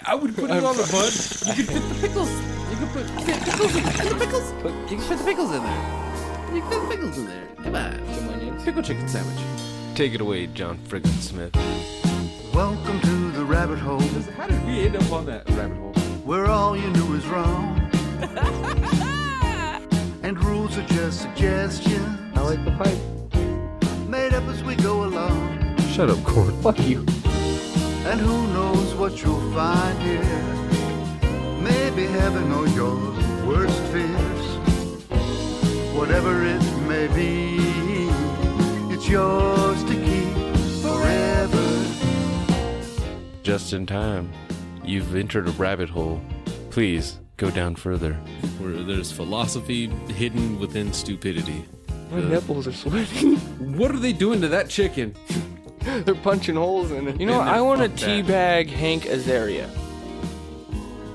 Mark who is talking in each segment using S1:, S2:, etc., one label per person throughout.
S1: I would put it on the bun. You could fit the pickles. You could fit pickles in the pickles. You can fit the pickles in there. You can fit the pickles in there. Come on. Some onions. Pickle chicken sandwich. Take it away, John Frickin Smith.
S2: Welcome to the rabbit hole,
S1: How did we end up on that rabbit hole?
S2: where all you knew is wrong. And rules are just suggestions,
S3: I like the pipe.
S2: made up as we go along.
S1: Shut up, Cord.
S3: Fuck you.
S2: And who knows what you'll find here. Maybe heaven or your worst fears. Whatever it may be, it's yours to keep forever.
S1: Just in time. You've entered a rabbit hole. Please go down further. Where there's philosophy hidden within stupidity.
S3: My nipples are sweating.
S1: What are they doing to that chicken?
S3: They're punching holes in it. You know what?
S1: Man,
S3: I want to
S1: fuck that.
S3: teabag Hank Azaria.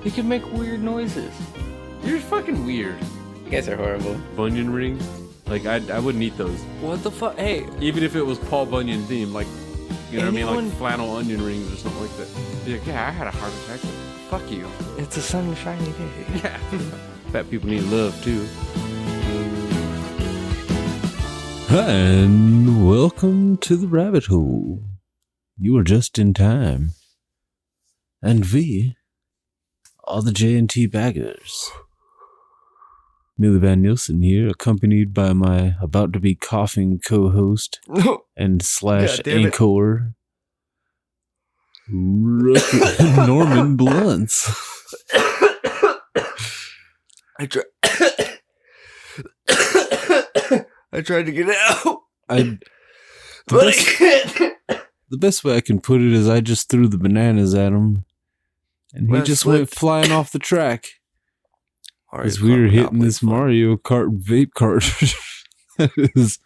S3: He can make weird noises.
S1: You're fucking weird.
S3: You guys are horrible.
S1: Bunyan rings? Like, I wouldn't eat those.
S3: What the fuck? Hey,
S1: Even if it was Paul Bunyan themed, like, you know what I mean?
S3: Anyone-
S1: Like flannel onion rings or something like that. Be like, yeah, I had a heart attack. Fuck you.
S3: it's a sunshiny day.
S1: Yeah. Fat people need love, too. Hi, and welcome to the rabbit hole. You are just in time. And we are the J&T Baggers. Millie Van Nielsen here, accompanied by my about-to-be coughing co-host and slash
S3: God damn it.
S1: anchor, Norman Blunts.
S3: I tried to get it out.
S1: The best way I can put it is I just threw the bananas at him, and he
S3: Well,
S1: just
S3: slipped.
S1: went flying off the track.
S3: Mario
S1: As we were
S3: Kart
S1: hitting
S3: Monopoly
S1: this
S3: fun.
S1: Mario Kart vape cart. That is,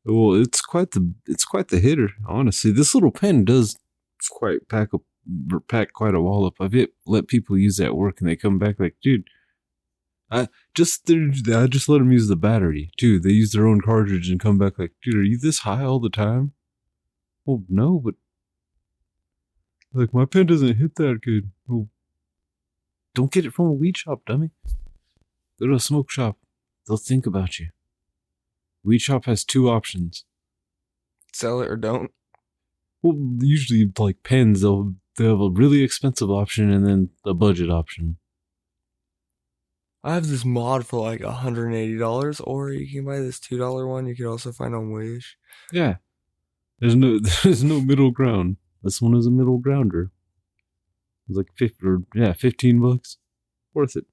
S1: well, it's quite the hitter, honestly. This little pen does quite pack quite a wallop. I've let people use that at work, and they come back like, dude, I just let them use the battery too. They use their own cartridge and come back like, dude, are you this high all the time? Well, no, but like my pen doesn't hit that good. Well, don't get it from a weed shop, dummy. Go to a smoke shop. They'll think about you. Weed shop has two options.
S3: Sell it or don't.
S1: Well, usually like pens, they have a really expensive option and then a budget option.
S3: I have this mod for like $180, or you can buy this $2 one. You can also find on Wish.
S1: Yeah. There's no middle ground. This one is a middle grounder. It's like $15. Worth it.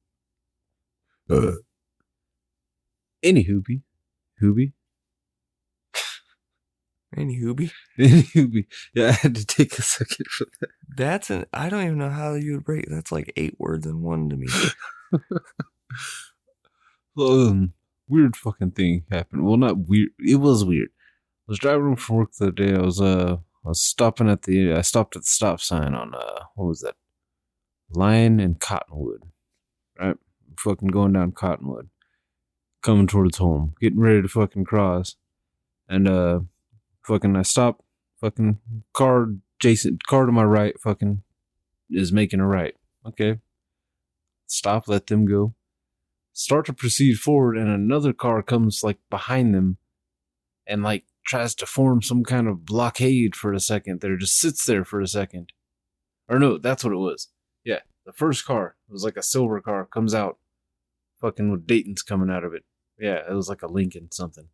S1: Any hoobie.
S3: Any hoobie.
S1: Any hoobie. Yeah, I had to take a second for that.
S3: I don't even know how you would break. That's like 8 words in one to me.
S1: Weird fucking thing happened. Well, not weird. It was weird. I was driving home from work the other day. I stopped at the stop sign on what was that? Lion and Cottonwood. Right? Fucking going down Cottonwood. Coming towards home. Getting ready to fucking cross. And I stop. Fucking car to my right fucking is making a right. Okay. Stop, let them go. Start to proceed forward, and another car comes like behind them and like tries to form some kind of blockade for a second. There just sits there for a second. Or no, that's what it was. Yeah, the first car, it was like a silver car, comes out fucking with Dayton's coming out of it. Yeah, it was like a Lincoln something.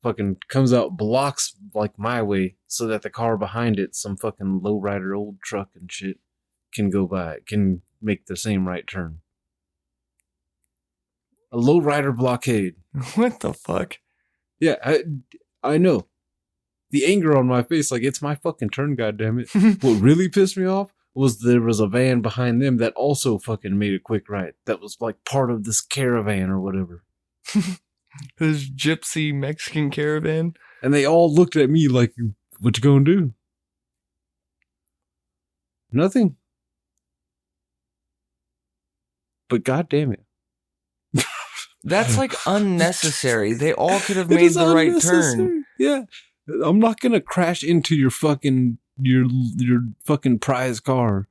S1: Fucking comes out, blocks like my way so that the car behind it, some fucking lowrider old truck and shit, can go by, can make the same right turn. A Lowrider Blockade.
S3: What the fuck?
S1: Yeah, I know. The anger on my face, like, it's my fucking turn, goddammit. What really pissed me off was there was a van behind them that also fucking made a quick right. That was like part of this caravan or whatever.
S3: This gypsy Mexican caravan.
S1: And they all looked at me like, what you gonna do? Nothing. But goddamn it.
S3: That's like unnecessary. They all could have made the right turn.
S1: Yeah. I'm not gonna crash into your fucking prize car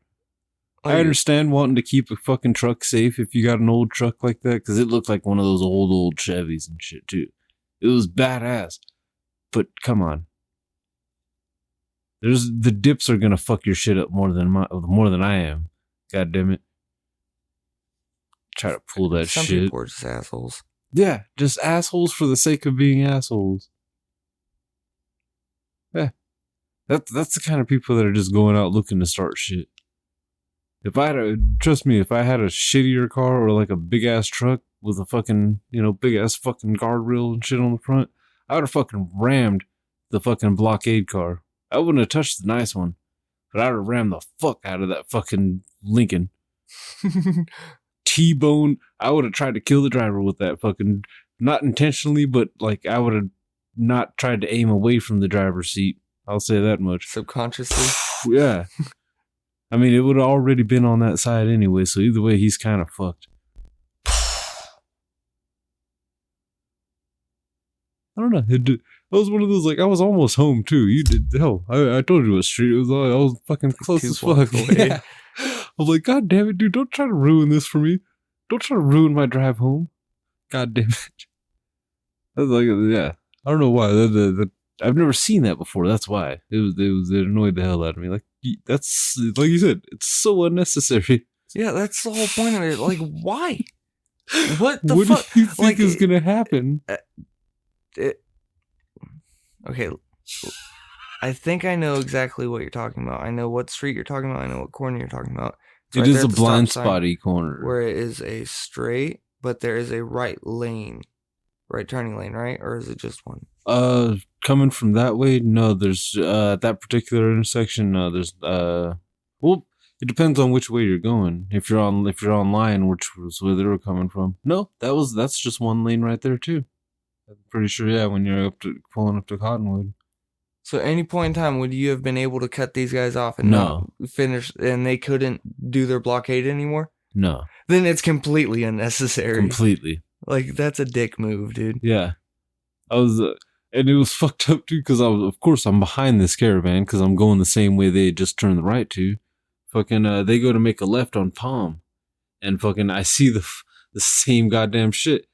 S1: I understand wanting to keep a fucking truck safe if you got an old truck like that, because it looked like one of those old Chevys and shit too. It was badass. But come on. The dips are gonna fuck your shit up more than I am. God damn it. Try to pull that
S3: Some
S1: shit.
S3: Some people are just assholes.
S1: Yeah, just assholes for the sake of being assholes. Yeah. That's the kind of people that are just going out looking to start shit. Trust me, if I had a shittier car or like a big ass truck with a fucking, big ass fucking guardrail and shit on the front, I would have fucking rammed the fucking Blockade car. I wouldn't have touched the nice one, but I would have rammed the fuck out of that fucking Lincoln. T-bone. I would have tried to kill the driver with that fucking, not intentionally, but like I would have not tried to aim away from the driver's seat. I'll say that much.
S3: Subconsciously?
S1: Yeah. I mean, it would have already been on that side anyway, so either way, he's kind of fucked. I don't know. It was one of those, like, I was almost home, too. You did, hell, I told you what street it was on. I was fucking close as fuck. Yeah. I was like, God damn it, dude, don't try to ruin this for me. Don't try to ruin my drive home. God damn it. I was like, yeah. I don't know why. I've never seen that before. That's why. It annoyed the hell out of me. Like, that's, like you said, it's so unnecessary.
S3: Yeah, that's the whole point of it. Like, why? What the
S1: fuck? What do you think is going to happen?
S3: Okay. I think I know exactly what you're talking about. I know what street you're talking about. I know what corner you're talking about.
S1: It is a blind spotty corner.
S3: Where it is a straight, but there is a right turning lane, right? Or is it just one?
S1: Coming from that way, no, there's, at that particular intersection, no, there's, well, it depends on which way you're going. If you're online, which was where they were coming from. No, that's just one lane right there too. I'm pretty sure, yeah, when you're pulling up to Cottonwood.
S3: So at any point in time, would you have been able to cut these guys off and not finish, and they couldn't do their blockade anymore?
S1: No.
S3: Then it's completely unnecessary.
S1: Completely.
S3: Like, that's a dick move, dude.
S1: Yeah. And it was fucked up too, because I'm behind this caravan, because I'm going the same way they just turned the right to. Fucking, they go to make a left on Palm, and fucking, I see the same goddamn shit.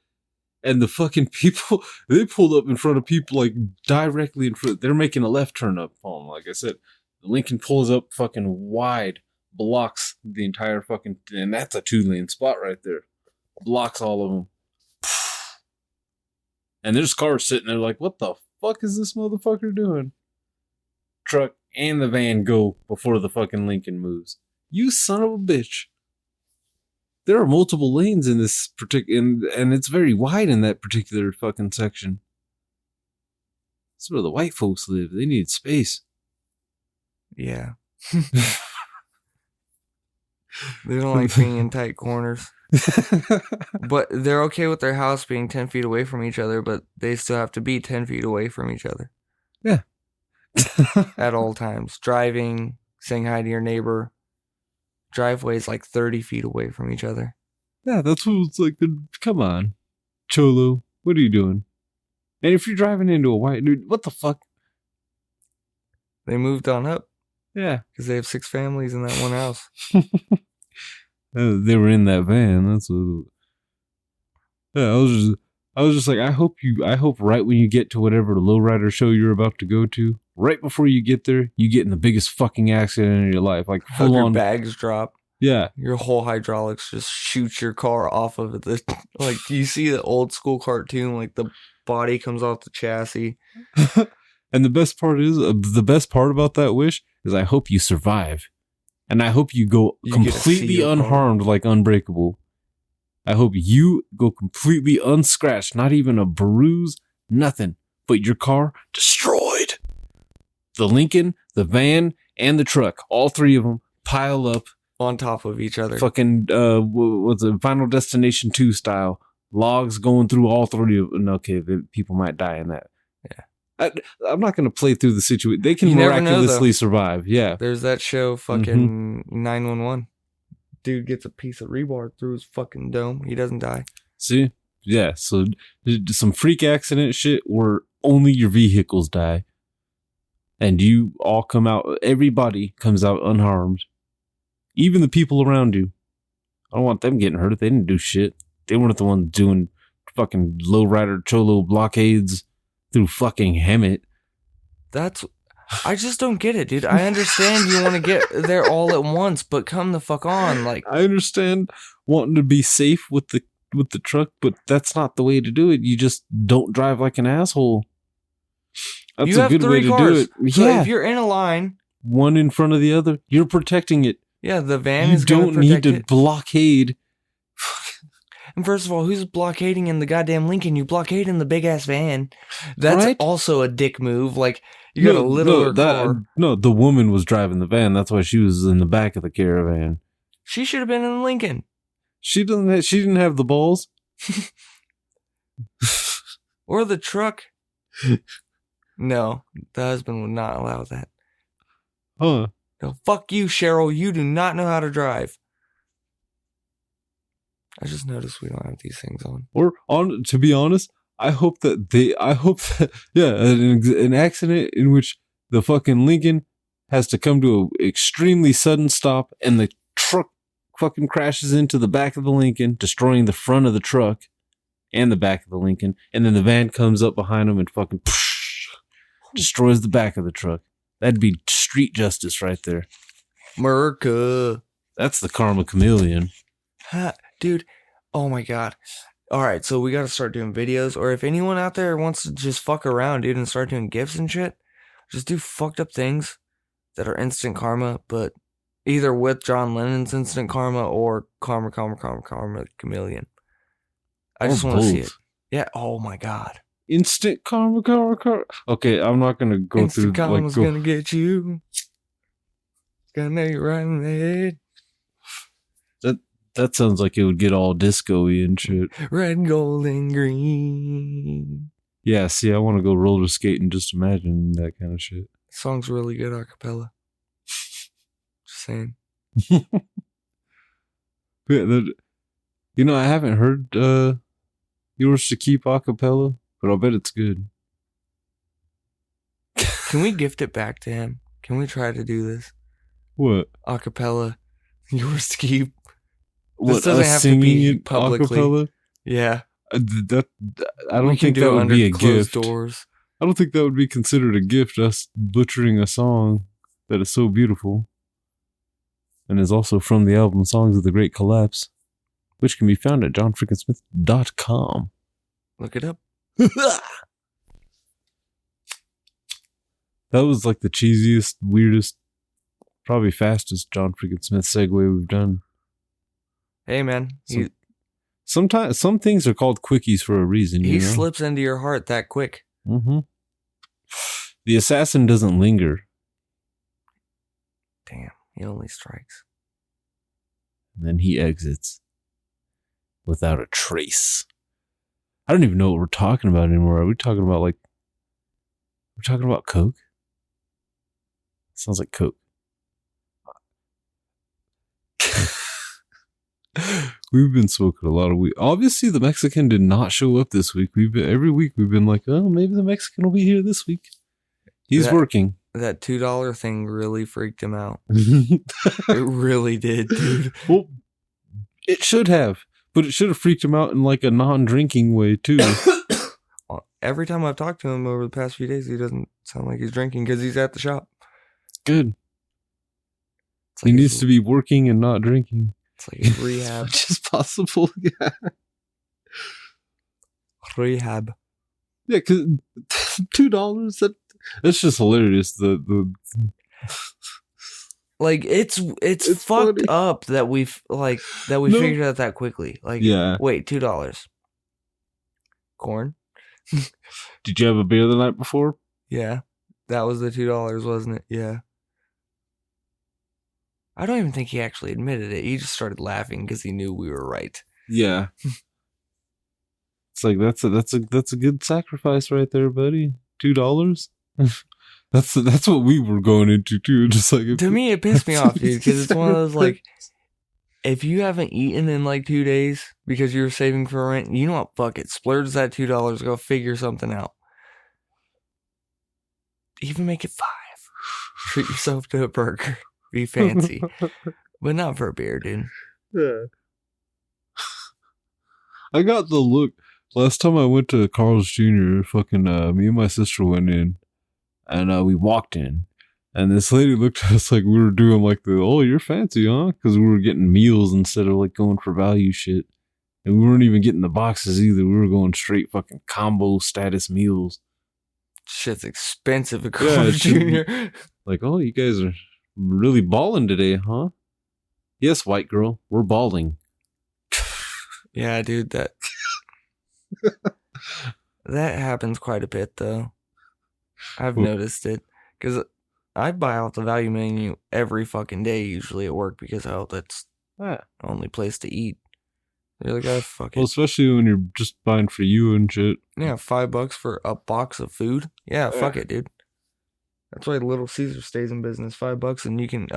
S1: And the fucking people, they pulled up in front of people, like, directly in front. They're making a left turn up Palm, like I said. The Lincoln pulls up fucking wide, blocks the entire fucking, and that's a 2-lane spot right there. Blocks all of them. And there's cars sitting there like, what the fuck is this motherfucker doing? Truck and the van go before the fucking Lincoln moves. You son of a bitch. There are multiple lanes in this particular, and it's very wide in that particular fucking section. That's where the white folks live. They need space.
S3: Yeah. They don't like being in tight corners. But they're okay with their house being 10 feet away from each other, but they still have to be 10 feet away from each other.
S1: Yeah.
S3: At all times. Driving, saying hi to your neighbor. Driveways like 30 feet away from each other.
S1: Yeah, that's what it's like. Come on. Cholo, what are you doing? And if you're driving into a white dude, what the fuck?
S3: They moved on up.
S1: Yeah.
S3: Because they have 6 families in that one house.
S1: They were in that van. That's what. Yeah, I was just like, I hope right when you get to whatever the Lowrider show you're about to go to, right before you get there, you get in the biggest fucking accident in your life. Like, full on.
S3: Bags drop.
S1: Yeah.
S3: Your whole hydraulics just shoots your car off of it. Like, you see the old school cartoon, like the body comes off the chassis.
S1: And the best part about that wish is I hope you survive. And I hope you go completely unharmed, like Unbreakable. I hope you go completely unscratched, not even a bruise, nothing, but your car destroyed. The Lincoln, the van, and the truck, all 3 of them pile up
S3: on top of each other.
S1: Fucking, what's it, Final Destination 2 style. Logs going through all 3 of them. Okay, people might die in that. Yeah. I'm not going to play through the situation. They can miraculously survive. Yeah.
S3: There's that show, fucking 911. Dude gets a piece of rebar through his fucking dome. He doesn't die.
S1: See? Yeah. So some freak accident shit where only your vehicles die. And you all come out, everybody comes out unharmed. Even the people around you. I don't want them getting hurt. They didn't do shit. They weren't the ones doing fucking lowrider cholo blockades through fucking Hemet.
S3: I just don't get it, dude. I understand you want to get there all at once, but come the fuck on. Like,
S1: I understand wanting to be safe with the truck, but that's not the way to do it. You just don't drive like an asshole. That's
S3: you
S1: a
S3: have
S1: good way
S3: 3
S1: to
S3: cars.
S1: do it.
S3: So
S1: yeah.
S3: if you're in a line,
S1: one in front of the other, you're protecting it.
S3: Yeah, the van
S1: you
S3: is going to
S1: don't need
S3: protect
S1: to blockade.
S3: And first of all, who's blockading in the goddamn Lincoln? You blockade in the big ass van. That's
S1: right?
S3: Also a dick move. Like, you got a littler car.
S1: No, the woman was driving the van. That's why she was in the back of the caravan.
S3: She should have been in the Lincoln.
S1: She didn't have the balls.
S3: Or the truck. No, the husband would not allow that.
S1: Huh.
S3: No, fuck you, Cheryl. You do not know how to drive. I just noticed we don't have these things on.
S1: Or to be honest, I hope that an accident in which the fucking Lincoln has to come to an extremely sudden stop and the truck fucking crashes into the back of the Lincoln, destroying the front of the truck and the back of the Lincoln, and then the van comes up behind them and fucking destroys the back of the truck. That'd be street justice right there.
S3: Merca.
S1: That's the karma chameleon.
S3: Dude, oh my god. Alright, so we gotta start doing videos, or if anyone out there wants to just fuck around, dude, and start doing gifts and shit, just do fucked up things that are instant karma, but either with John Lennon's instant karma or karma chameleon. I just want to see it. Yeah, oh my god.
S1: Instant karma. Okay, I'm not gonna go
S3: instant
S1: through.
S3: Instant karma's gonna get you. It's gonna nail you right in the head.
S1: That sounds like it would get all disco-y and shit.
S3: Red, gold, and green.
S1: Yeah, see, I want to go roller skating. Just imagine that kind of shit.
S3: Song's really good a cappella. Just saying.
S1: Yeah, I haven't heard Yours to Keep a cappella, but I'll bet it's good.
S3: Can we gift it back to him? Can we try to do this?
S1: What?
S3: A cappella. Yours to keep.
S1: What, this doesn't have to be publicly. Acapella?
S3: Yeah.
S1: I don't think that would be a gift.
S3: Doors.
S1: I don't think that would be considered a gift, us butchering a song that is so beautiful and is also from the album Songs of the Great Collapse, which can be found at johnfrickinsmith.com.
S3: Look it up.
S1: That was like the cheesiest, weirdest, probably fastest John Frickin Smith segue we've done.
S3: Hey, man.
S1: Sometimes some things are called quickies for a reason.
S3: He slips into your heart that quick.
S1: Mm-hmm. The assassin doesn't linger.
S3: Damn, he only strikes.
S1: And then he exits without a trace. I don't even know what we're talking about anymore. Are we talking about we're talking about Coke? Sounds like Coke. We've been smoking a lot of weed. Obviously, the Mexican did not show up this week. Every week we've been like, oh, maybe the Mexican will be here this week. He's working.
S3: That $2 thing really freaked him out. It really did, dude.
S1: Well, it should have, but it should have freaked him out in like a non-drinking way too.
S3: Every time I've talked to him over the past few days, he doesn't sound like he's drinking because he's at the shop.
S1: Good.
S3: Like
S1: he needs to be working and not drinking.
S3: It's like his rehab.
S1: Which is possible, yeah.
S3: Rehab.
S1: Yeah, because $2, that's just hilarious. The
S3: like it's fucked funny. Up that we figured out that quickly. Like, yeah. Wait, $2. Corn.
S1: Did you have a beer the night before?
S3: Yeah, that was the $2, wasn't it? Yeah. I don't even think he actually admitted it. He just started laughing because he knew we were right.
S1: Yeah. It's like that's a good sacrifice right there, buddy. $2. That's what we were going into too. Just like
S3: to me, it pissed me off, dude, because it's one of those like, if you haven't eaten in like 2 days because you're saving for rent, you know what? Fuck it, splurge that $2. Go figure something out. Even make it $5. Treat yourself to a burger. Be fancy. But not for a beer, dude.
S1: Yeah. I got the look. Last time I went to Carl's Jr., fucking me and my sister went in, and we walked in, and this lady looked at us like we were doing like you're fancy, huh? Because we were getting meals instead of like going for value shit, and we weren't even getting the boxes either. We were going straight fucking combo status meals.
S3: Shit's expensive at Carl's Jr.
S1: Like, oh, you guys are really balling today, huh? Yes, white girl, we're balling.
S3: Yeah, dude, that happens quite a bit, though. I've noticed it. Because I buy out the value menu every fucking day, usually at work, because that's the only place to eat. You're like, oh, fuck it.
S1: Well, especially when you're just buying for you and shit.
S3: Yeah, $5 for a box of food. Yeah, fuck it, dude. That's why Little Caesar stays in business. $5, and you can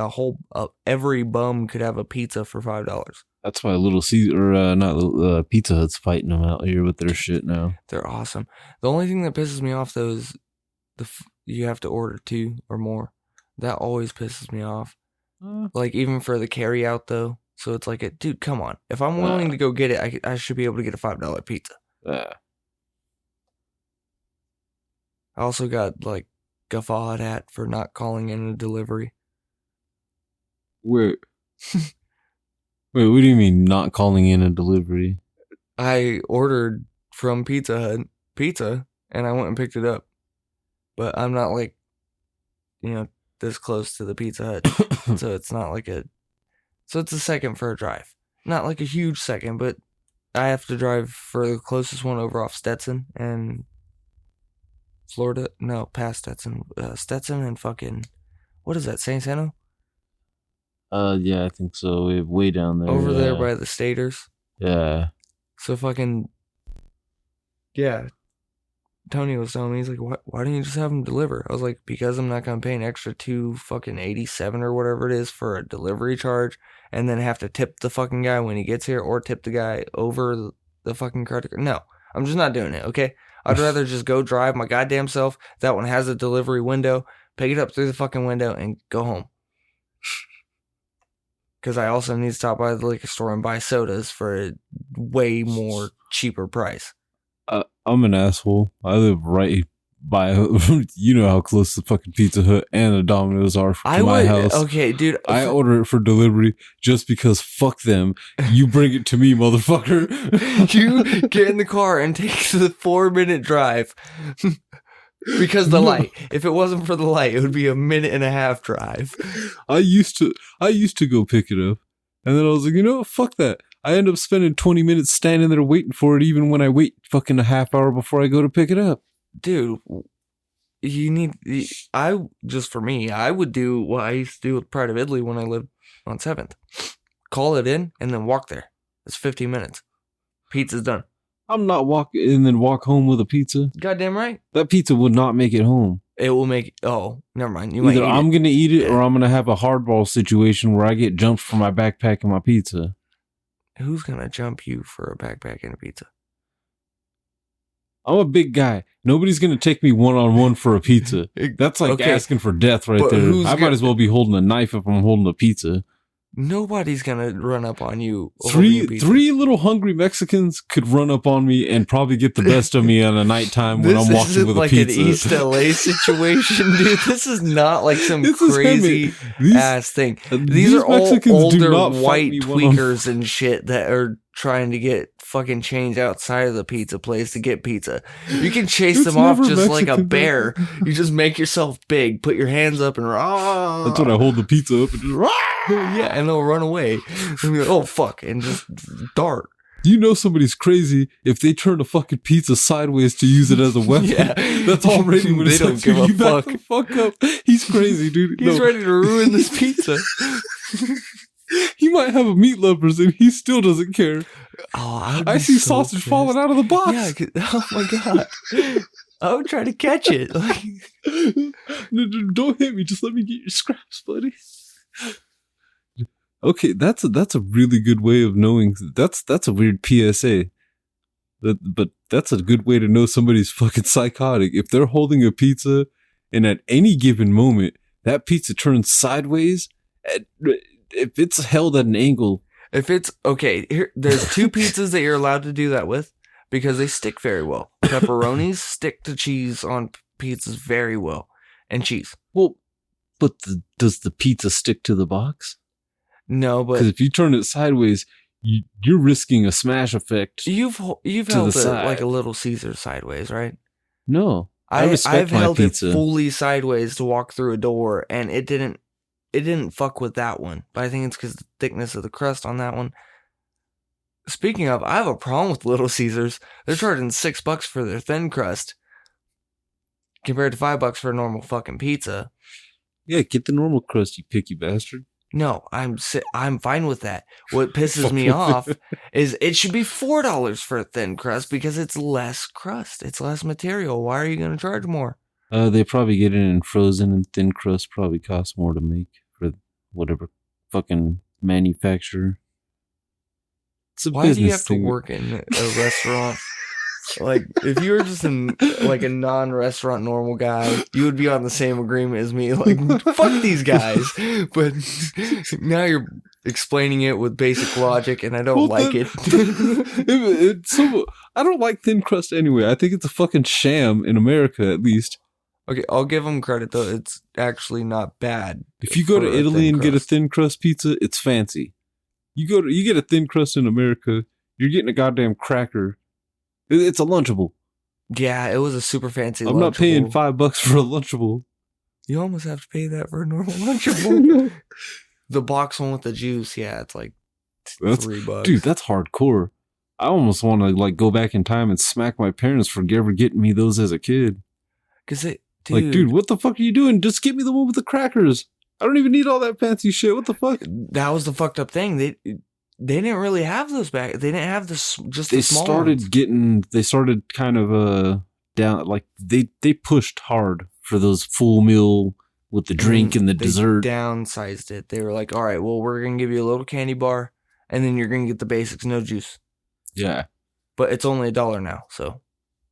S3: every bum could have a pizza for $5.
S1: That's why Little Caesar, not Pizza Hut's fighting them out here with their shit now.
S3: They're awesome. The only thing that pisses me off though is you have to order 2 or more. That always pisses me off. Like even for the carry out though. So it's like, dude, come on. If I'm willing to go get it, I should be able to get a $5 pizza. I also got like guffawed at for not calling in a delivery.
S1: Wait, what do you mean not calling in a delivery?
S3: I ordered from Pizza Hut pizza and I went and picked it up. But I'm not like, this close to the Pizza Hut. So it's not like so it's a second for a drive. Not like a huge second, but I have to drive for the closest one over off Stetson and Florida. No, past Stetson. Stetson and fucking, what is that, San Sano?
S1: Yeah, I think so. Way down there.
S3: Over there by the Staters.
S1: Yeah.
S3: So fucking, yeah. Tony was telling me, he's like, why don't you just have them deliver? I was like, because I'm not going to pay an extra $2.87 or whatever it is for a delivery charge and then have to tip the fucking guy when he gets here or tip the guy over the fucking credit card. No, I'm just not doing it, okay? I'd rather just go drive my goddamn self. That one has a delivery window, pick it up through the fucking window and go home. Because I also need to stop by the liquor store and buy sodas for a way more cheaper price.
S1: I'm an asshole. I live right by, you know how close the fucking Pizza Hut and the Domino's are to my house.
S3: Okay, dude.
S1: I order it for delivery just because fuck them. You bring it to me, motherfucker.
S3: You get in the car and take the 4-minute drive. Because the light. If it wasn't for the light, it would be a 1.5-minute drive.
S1: I used to go pick it up. And then I was like, fuck that. I end up spending 20 minutes standing there waiting for it, even when I wait fucking a half hour before I go to pick it up.
S3: Dude, for me, I would do what I used to do with Pride of Italy when I lived on 7th. Call it in and then walk there. It's 15 minutes. Pizza's done.
S1: I'm not walking and then walk home with a pizza.
S3: Goddamn right.
S1: That pizza would not make it home.
S3: It will make, never mind.
S1: Either I'm going to eat it or I'm going to have a hardball situation where I get jumped for my backpack and my pizza.
S3: Who's going to jump you for a backpack and a pizza?
S1: I'm a big guy. Nobody's going to take me one-on-one for a pizza. That's like asking for death right there. I might as well be holding a knife if I'm holding a pizza.
S3: Nobody's going to run up on you.
S1: Three little hungry Mexicans could run up on me and probably get the best of me on a nighttime when I'm walking with a pizza.
S3: This isn't like an East LA situation, dude. This is not like some crazy ass thing. These are all older white tweakers and shit that are trying to get fucking change outside of the pizza place to get pizza. You can chase them off just Mexican, like a bear. You just make yourself big, put your hands up and rah.
S1: That's when I hold the pizza up and just rah.
S3: Yeah, and they'll run away. And be like, oh fuck, and just dart.
S1: Do you know somebody's crazy if they turn a fucking pizza sideways to use it as a weapon?
S3: Yeah.
S1: That's already when
S3: they don't give a fuck.
S1: Back the fuck up. He's crazy, dude.
S3: He's ready to ruin this pizza.
S1: He might have a meat lovers and he still doesn't care.
S3: Oh,
S1: I see so sausage falling out of the box.
S3: Yeah, oh my god. I would try to catch it.
S1: No, don't hit me. Just let me get your scraps, buddy. Okay, that's a really good way of knowing. That's a weird PSA. But that's a good way to know somebody's fucking psychotic. If they're holding a pizza and at any given moment that pizza turns sideways, if it's held at an angle.
S3: If it's okay, there's 2 pizzas that you're allowed to do that with because they stick very well. Pepperonis stick to cheese on pizzas very well, and cheese.
S1: Well, but does the pizza stick to the box?
S3: No, but
S1: because if you turn it sideways, you're risking a smash effect.
S3: You've held it like a Little Caesar sideways, right?
S1: No, I've
S3: held
S1: pizza.
S3: It fully sideways to walk through a door, and it didn't fuck with that one. But I think it's because the thickness of the crust on that one. Speaking of, I have a problem with Little Caesars. They're charging $6 for their thin crust compared to $5 for a normal fucking pizza.
S1: Yeah, get the normal crust, you picky bastard.
S3: No, I'm fine with that. What pisses me off is it should be $4 for a thin crust because it's less crust. It's less material. Why are you going to charge more?
S1: They probably get it in frozen, and thin crust probably costs more to make for whatever fucking manufacturer. It's a
S3: Why
S1: business
S3: do you have
S1: thing.
S3: to work in a restaurant? Like, if you were just like a non-restaurant normal guy, you would be on the same agreement as me. Like, fuck these guys. But now you're explaining it with basic logic, and I don't like it.
S1: I don't like thin crust anyway. I think it's a fucking sham in America, at least.
S3: Okay, I'll give them credit, though. It's actually not bad.
S1: If you go to Italy and get a thin crust pizza, it's fancy. You get a thin crust in America, you're getting a goddamn cracker. It's a Lunchable.
S3: Yeah, it was a super fancy Lunchable.
S1: I'm not paying $5 for a Lunchable.
S3: You almost have to pay that for a normal Lunchable. The box one with the juice, yeah, it's like $3.
S1: Dude, that's hardcore. I almost want to like go back in time and smack my parents for ever getting me those as a kid. Dude, what the fuck are you doing? Just get me the one with the crackers. I don't even need all that fancy shit. What the fuck?
S3: That was the fucked up thing. They didn't really have those back. They didn't have this. Just
S1: they
S3: the small
S1: started
S3: ones.
S1: They started kind of down. Like they pushed hard for those full meal with the drink and the dessert.
S3: Downsized it. They were like, all right, well, we're gonna give you a little candy bar, and then you're gonna get the basics, no juice.
S1: Yeah,
S3: but it's only $1 now. So,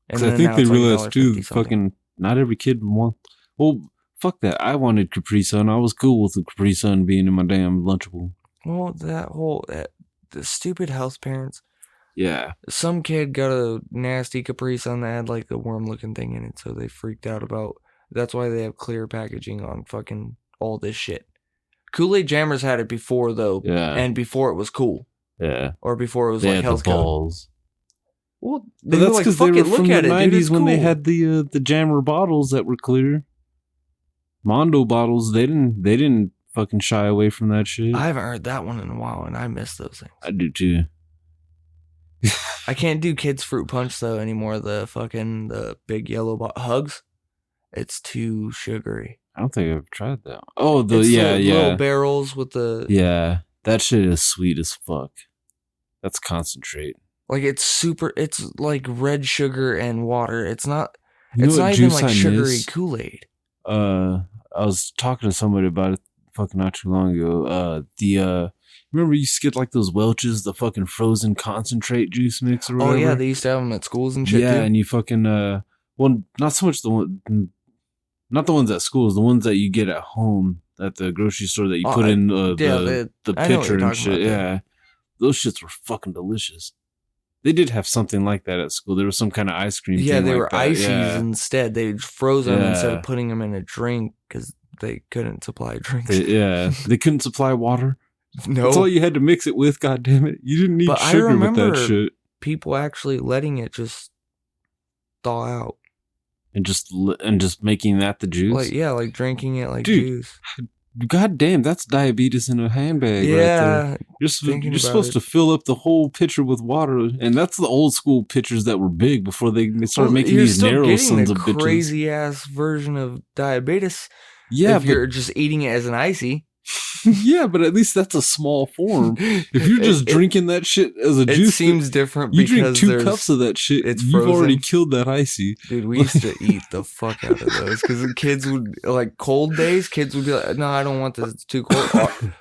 S1: and I think they realized too. Fucking not every kid would want. Well, fuck that. I wanted Capri Sun. I was cool with the Capri Sun being in my damn Lunchable.
S3: Well, that whole the stupid house parents.
S1: Yeah.
S3: Some kid got a nasty Capri Sun that had like the worm-looking thing in it, so they freaked out about. That's why they have clear packaging on fucking all this shit. Kool-Aid Jammers had it before though, and before it was cool.
S1: Yeah.
S3: Or before it was
S1: they
S3: like health
S1: balls.
S3: Well, that's because they were from the 90s
S1: when they had the Jammer bottles that were clear. Mondo bottles, they didn't fucking shy away from that shit.
S3: I haven't heard that one in a while, and I miss those things.
S1: I do too.
S3: I can't do kids fruit punch though anymore. The big yellow Hugs, it's too sugary.
S1: I don't think I've tried that. Oh, the
S3: little barrels with the
S1: that shit is sweet as fuck. That's concentrate.
S3: Like it's like red sugar and water. It's not
S1: even like
S3: sugary Kool-Aid.
S1: I was talking to somebody about it fucking not too long ago. Remember you used to get like those Welch's, the fucking frozen concentrate juice mix or whatever?
S3: Oh yeah, they used to have them at schools and shit.
S1: Yeah,
S3: too.
S1: and you fucking well, not so much not the ones at schools, the ones that you get at home at the grocery store that you put in the pitcher and shit. Yeah, those shits were fucking delicious. They did have something like that at school. There was some kind of ice cream.
S3: Yeah, they
S1: like
S3: were
S1: that.
S3: ices instead. They froze them instead of putting them in a drink because they couldn't supply drinks.
S1: They couldn't supply water.
S3: No,
S1: that's all you had to mix it with. God damn it, you didn't need sugar with that shit.
S3: People actually letting it just thaw out
S1: and just making that the juice.
S3: Like drinking it like juice.
S1: God damn, that's diabetes in a handbag.
S3: Yeah,
S1: right there. You're supposed to fill up the whole pitcher with water, and that's the old school pitchers that were big before they started making these narrow sons of bitches.
S3: Crazy ass version of diabetes.
S1: Yeah,
S3: if you're just eating it as an icy.
S1: Yeah, but at least that's a small form. If you're just drinking that shit as a juice,
S3: it seems different.
S1: You
S3: because
S1: drink 2 cups of that shit. You've already killed that icy.
S3: Dude, we used to eat the fuck out of those because the kids would like cold days. Kids would be like, "No, I don't want this. It's too cold."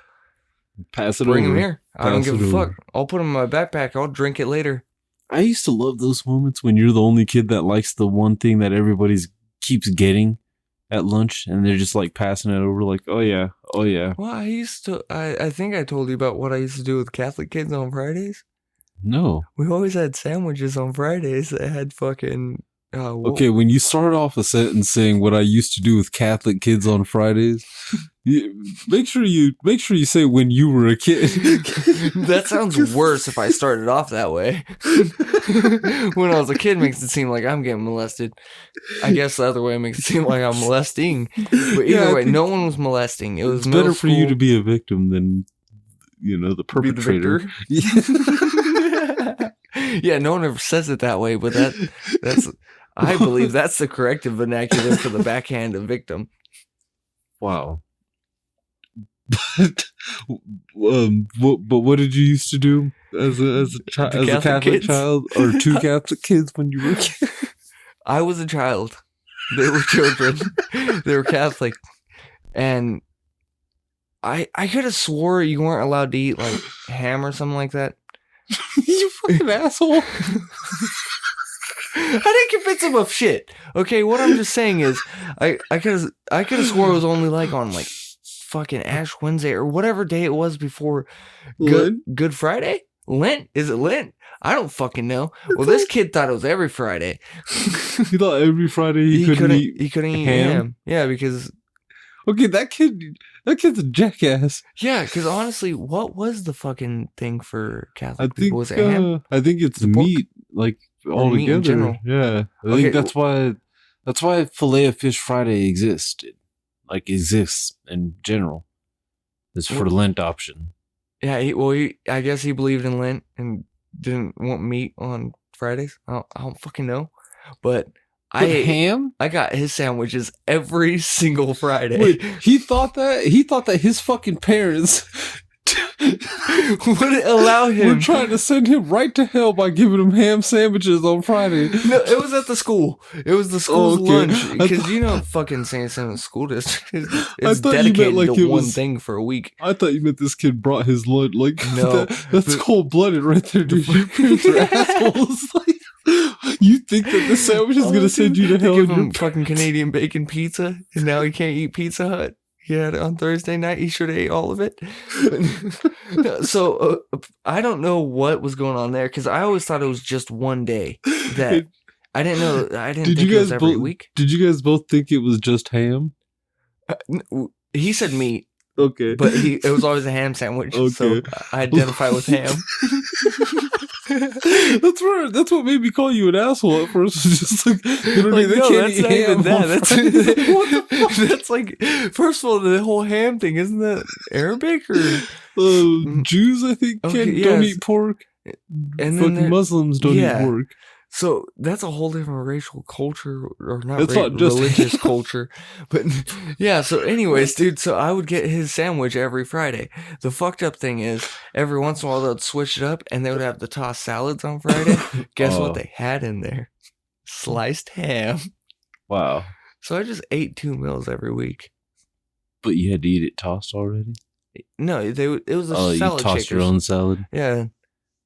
S1: Pass it
S3: Bring
S1: over.
S3: them here. I don't give a fuck. I'll put them in my backpack. I'll drink it later.
S1: I used to love those moments when you're the only kid that likes the one thing that everybody keeps getting at lunch, and they're just like passing it over like, oh yeah, Oh yeah.
S3: Well, I think I told you about what I used to do with Catholic kids on Fridays.
S1: No.
S3: We always had sandwiches on Fridays that had fucking.
S1: Okay, when you start off a sentence saying what I used to do with Catholic kids on Fridays, make sure you say when you were a kid.
S3: That sounds worse if I started off that way. When I was a kid makes it seem like I'm getting molested. I guess the other way makes it seem like I'm molesting. But either way, no one was molesting. It was
S1: better for you to be a victim than the perpetrator.
S3: Be the victor. Yeah, no one ever says it that way, but that's I believe that's the corrective vernacular for the backhand of victim.
S1: Wow. But what did you used to do as a Catholic child or two Catholic kids when you were a kid?
S3: I was a child. They were children. They were Catholic, and I could have swore you weren't allowed to eat like ham or something like that.
S1: You fucking asshole.
S3: I didn't convince him of shit. Okay, what I'm just saying is, I could have swore it was only like on like fucking Ash Wednesday or whatever day it was before Good Friday. Lent? Is it Lent? I don't fucking know. Well, this kid thought it was every Friday.
S1: He thought every Friday he couldn't eat ham.
S3: Yeah, because
S1: okay, that kid's a jackass.
S3: Yeah, because honestly, what was the fucking thing for Catholic people? Was it ham?
S1: I think it's meat, like all
S3: meat in
S1: together.
S3: general.
S1: Yeah, I think that's why Filet of Fish Friday exists in general. It's for the Lent option.
S3: Yeah, I guess he believed in Lent and didn't want meat on Fridays. I don't fucking know, but I ate
S1: ham.
S3: I got his sandwiches every single Friday.
S1: Wait, he thought that his fucking parents
S3: wouldn't allow him.
S1: We're trying to send him right to hell by giving him ham sandwiches on Friday.
S3: No, it was at the school. It was the school's lunch. Because fucking St. Simon's school district is dedicated to one thing for a week.
S1: I thought you meant this kid brought his lunch. Like,
S3: no,
S1: that's cold-blooded right there, dude. Your parents are assholes. Like, you think that this sandwich is going to send you to hell?
S3: Give him fucking Canadian bacon pizza, and now he can't eat Pizza Hut. He had it on Thursday night. He should have ate all of it. So I don't know what was going on there because I always thought it was just one day. That I didn't know. I didn't think it was every week.
S1: Did you guys both think it was just ham?
S3: He said meat.
S1: Okay,
S3: but it was always a ham sandwich. Okay. So I identify with ham.
S1: That's what made me call you an asshole at first. Just like,
S3: that's not even that. That's like, first of all, the whole ham thing, isn't that Arabic or
S1: Jews? I think don't eat pork, and fucking Muslims don't eat pork.
S3: So that's a whole different racial culture, or not religious culture. But yeah, so anyways, dude, so I would get his sandwich every Friday. The fucked up thing is, every once in a while they'd switch it up and they would have the tossed salads on Friday. Guess what they had in there? Sliced ham.
S1: Wow.
S3: So I just ate 2 meals every week.
S1: But you had to eat it tossed already?
S3: No, it was a salad.
S1: You tossed your own salad?
S3: Yeah.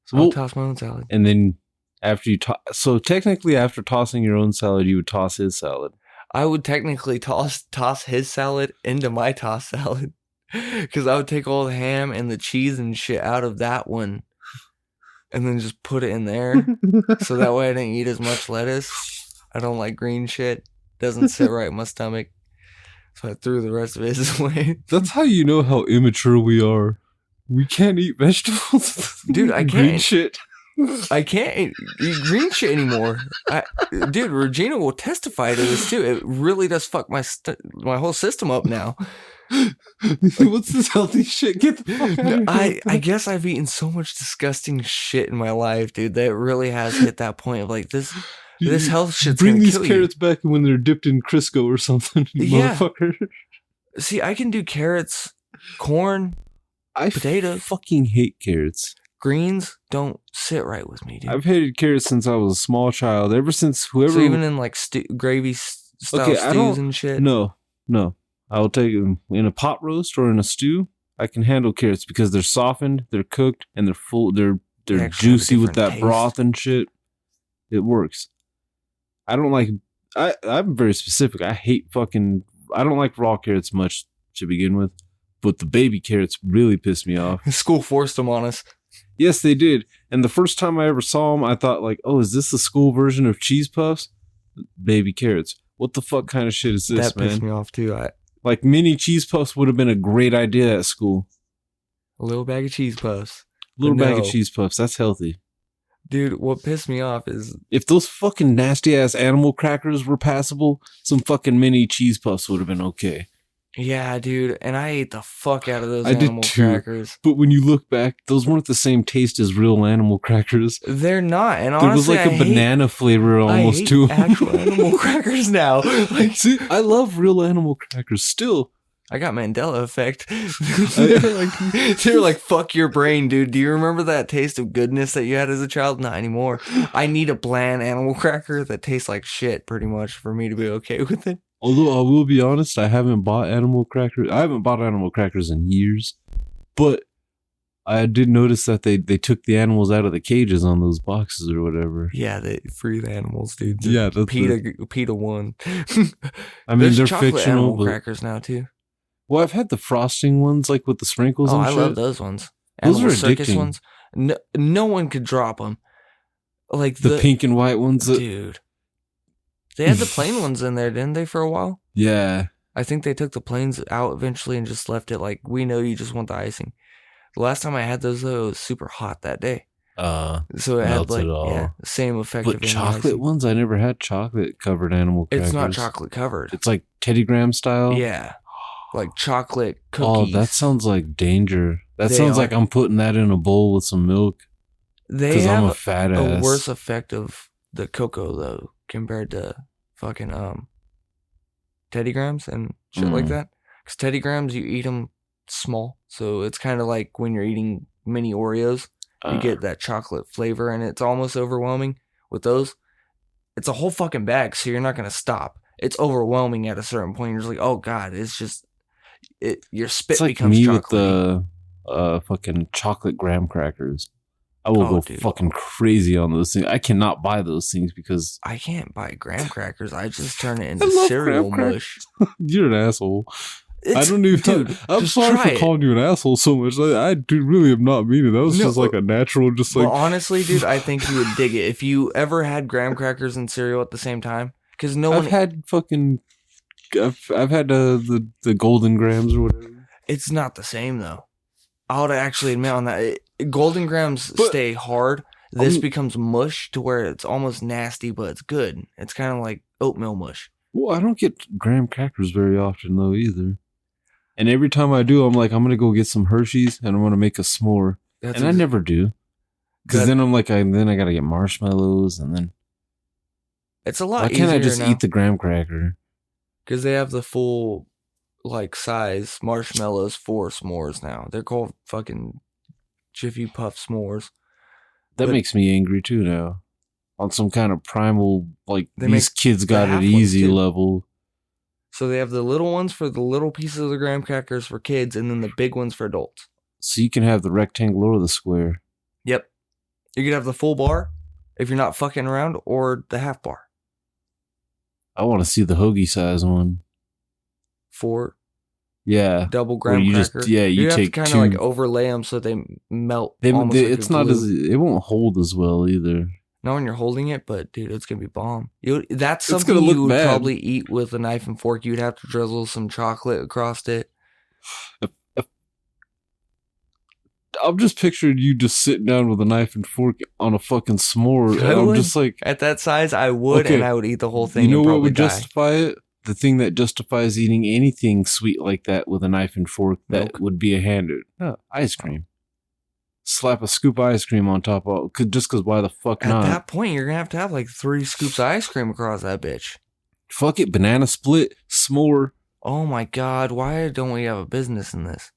S3: So I tossed my own salad.
S1: And then after you so technically after tossing your own salad, you would toss his salad.
S3: I would technically toss his salad into my tossed salad because I would take all the ham and the cheese and shit out of that one and then just put it in there. So that way I didn't eat as much lettuce. I don't like green shit. Doesn't sit right in my stomach. So I threw the rest of it away.
S1: That's how you know how immature we are. We can't eat vegetables.
S3: Dude, I can't.
S1: Green shit.
S3: I can't eat green shit anymore. Dude, Regina will testify to this too. It really does fuck my whole system up now.
S1: What's this healthy shit? Get the fuck out of here.
S3: I guess I've eaten so much disgusting shit in my life, dude, that it really has hit that point of like this health shit's
S1: bring
S3: gonna
S1: these
S3: kill
S1: carrots back when they're dipped in Crisco or something, motherfucker.
S3: See, I can do carrots, corn, potatoes.
S1: Fucking hate carrots.
S3: Greens don't sit right with me, dude.
S1: I've hated carrots since I was a small child. Ever since whoever.
S3: So even in like gravy style stews and shit.
S1: No. I will take them in a pot roast or in a stew. I can handle carrots because they're softened, they're cooked, and they're full. They're juicy with that broth and shit. It works. I don't like. I'm very specific. I don't like raw carrots much to begin with. But the baby carrots really pissed me off.
S3: School forced them on us.
S1: Yes, they did. And the first time I ever saw them, I thought like, oh, is this the school version of cheese puffs? Baby carrots. What the fuck kind of shit is this, man?
S3: That pissed me off too.
S1: Like mini cheese puffs would have been a great idea at school.
S3: A little bag of cheese puffs.
S1: Little bag of cheese puffs. That's healthy.
S3: Dude, what pissed me off is...
S1: If those fucking nasty-ass animal crackers were passable, some fucking mini cheese puffs would have been okay.
S3: Yeah, dude. And I ate the fuck out of those
S1: I
S3: animal
S1: did too,
S3: crackers.
S1: But when you look back, those weren't the same taste as real animal crackers.
S3: They're not. And
S1: there
S3: honestly,
S1: was like a banana flavor almost to them.
S3: actual animal crackers now. Like,
S1: see, I love real animal crackers still.
S3: I got Mandela effect. they were like, fuck your brain, dude. Do you remember that taste of goodness that you had as a child? Not anymore. I need a bland animal cracker that tastes like shit pretty much for me to be okay with it.
S1: Although I will be honest, I haven't bought animal crackers. I haven't bought animal crackers in years. But I did notice that they took the animals out of the cages on those boxes or whatever.
S3: Yeah, they free the animals, dude.
S1: Yeah, that's
S3: PETA won.
S1: I mean, they're
S3: chocolate
S1: fictional.
S3: Animal crackers now too.
S1: Well, I've had the frosting ones, like with the sprinkles and
S3: I
S1: shit.
S3: love those ones.
S1: Those
S3: Animal
S1: are
S3: circus
S1: addicting.
S3: ones. No one could drop them. Like
S1: the pink and white ones.
S3: Dude. They had the plain ones in there, didn't they, for a while?
S1: Yeah.
S3: I think they took the plains out eventually and just left it like, we know you just want the icing. The last time I had those, though, it was super hot that day. So it had like same effect.
S1: But chocolate ones, I never had chocolate covered animal crackers.
S3: It's not chocolate covered.
S1: It's like Teddy Graham style.
S3: Yeah, like chocolate cookies.
S1: Oh, that sounds like danger. That sounds like I'm putting that in a bowl with some milk.
S3: They have
S1: I'm a fat ass.
S3: A worse effect of the cocoa though compared to fucking Teddy Grahams and shit like that. Because Teddy Grahams, you eat them small, so it's kind of like when you're eating mini Oreos. You get that chocolate flavor, and it's almost overwhelming. With those, it's a whole fucking bag, so you're not going to stop. It's overwhelming at a certain point. You're just like, oh, God, it's just... your spit
S1: it's like
S3: becomes
S1: me
S3: chocolate.
S1: With the fucking chocolate graham crackers. I will go fucking crazy on those things. I cannot buy those things because...
S3: I can't buy graham crackers. I just turn it into cereal mush.
S1: You're an asshole. I don't even.
S3: Dude,
S1: I'm sorry for calling you an asshole so much. I do really am not meaning. That was just like a natural, just like.
S3: Well, honestly, dude, I think you would dig it if you ever had graham crackers and cereal at the same time. Because I've
S1: had fucking. I've had the golden grams or whatever.
S3: It's not the same though. I would actually admit on that. Golden grams stay hard. This becomes mush to where it's almost nasty, but it's good. It's kind of like oatmeal mush.
S1: Well, I don't get graham crackers very often though either. And every time I do, I'm like, I'm going to go get some Hershey's and I'm going to make a s'more. And I never do. Because then I'm like, I got to get marshmallows and then.
S3: It's a lot
S1: easier. Why can't I just
S3: now.
S1: eat the graham cracker?
S3: Because they have the full, like, size marshmallows for s'mores now. They're called fucking Jiffy Puff s'mores.
S1: That makes me angry too now. On some kind of primal, like, these kids got it easy level.
S3: So they have the little ones for the little pieces of the graham crackers for kids, and then the big ones for adults.
S1: So you can have the rectangle or the square.
S3: Yep. You could have the full bar, if you're not fucking around, or the half bar.
S1: I want to see the hoagie size one. Yeah.
S3: Double graham cracker.
S1: You
S3: have
S1: take
S3: to kind of like overlay them so they melt.
S1: It's not as, it won't hold as well either.
S3: Not when you're holding it, but dude, it's gonna be bomb. That's something you would probably eat with a knife and fork. You'd have to drizzle some chocolate across it.
S1: I'm just picturing you just sitting down with a knife and fork on a fucking s'more. And I'm just like,
S3: at that size, I would, and I would eat the whole thing.
S1: You know what would justify it? The thing that justifies eating anything sweet like that with a knife and fork that would be a handed ice cream. Slap a scoop of ice cream on top of it, just because why the fuck not?
S3: At that point, you're going to have like 3 scoops of ice cream across that bitch.
S1: Fuck it, banana split, s'more.
S3: Oh my God, why don't we have a business in this?